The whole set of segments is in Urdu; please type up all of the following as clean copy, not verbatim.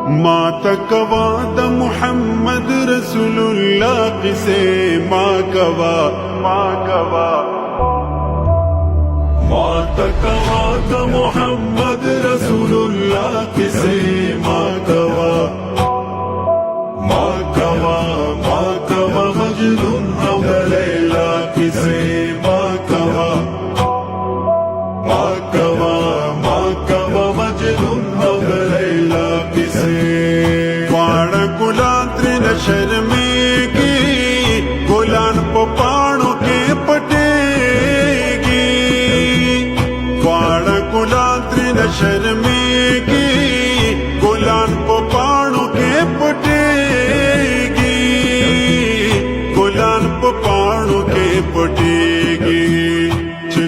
ما تکوا د محمد رسول الله قصے ما کوا ما تکوا د محمد رسول الله قصے ما کوا مجنون او لیلا قصے ما کوا مجنون او لیلا قصے واڑا گلان ترین شرمیگی گلان پو پانو کے پٹیگی واڑا گلان ترین شرمیگی گلان پو پانو کے پٹیگی گلان پو پانو کے پٹیگی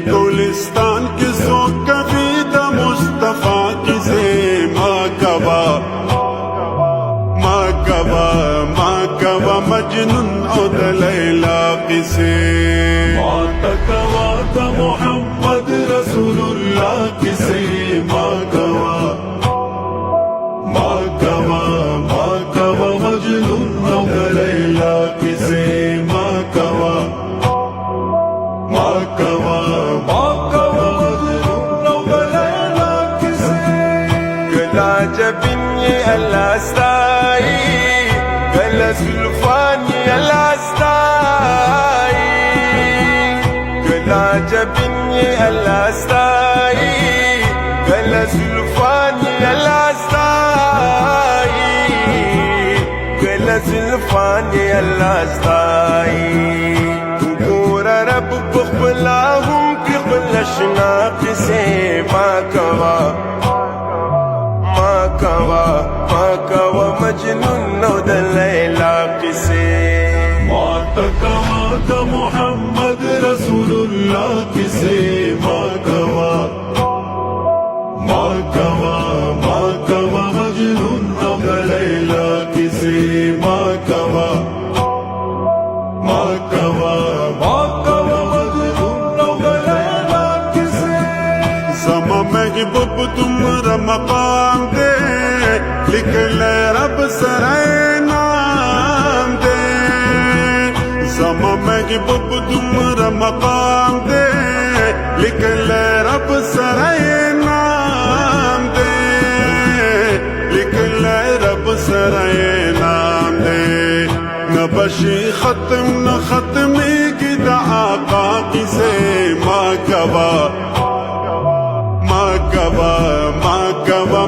گلستان کی سو کبھی دا مصطفیٰ کی سے ماں کوا مجنون او دا لیلا قصے ماں تکوا دا محمد رسول اللہ قصے ماں کوا مجنون او دا لیلا قصے ماں کوا جبین یہ اللہ ستائی گلا زلفان یہ اللہ ستائی گلا جبین یہ اللہ ستائی گلا زلفان یہ اللہ ستائی گلا زلفان یہ اللہ ستائی گورا رب بخبلاہم کی قلشنا قصے ما کوا مجنون او دا لیلا قصے ما تکوا دا محمد رسول اللہ قصے ما کوا مجنون او دا لیلا قصے ما کوا مجنون او دا لیلا قصے زما محبوب تمہارا مقام دے لکھ لے رب سرائے نام دے زما محبوب تمہارا مقام دے لکھ لے رب سرائے نام دے لکھ لے رب سرائے نام دے نہ بشی ختم نہ ختمی کی دا آقا کسے ماں کوا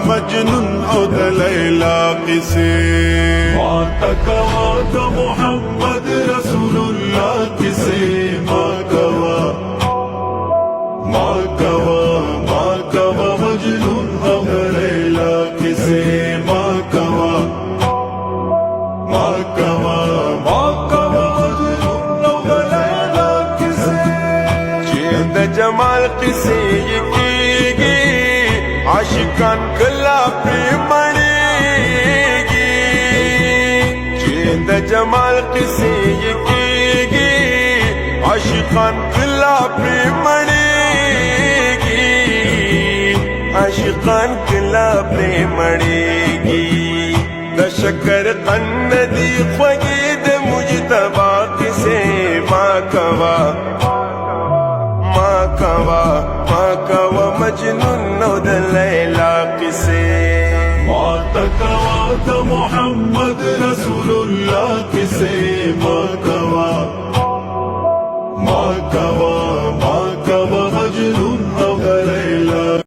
مجنون او دا لیلا قصے ما تکوا دا محمد رسول اللہ قصے ما کوا مجنون او دا لیلا قصے ما کوا مجنون او دا لیلا قصے چند جمال قصے یکیگی عاشقان کلا پہ مڑیگی چند جمال قصے یکیگی عاشقان کلا پہ مڑیگی عاشقان کلا پہ مڑیگی دا شکر قندی خوگی دا مجتبا قصے ما کوا مجنون او دا لیلا قصے ما تکوا دا محمد رسول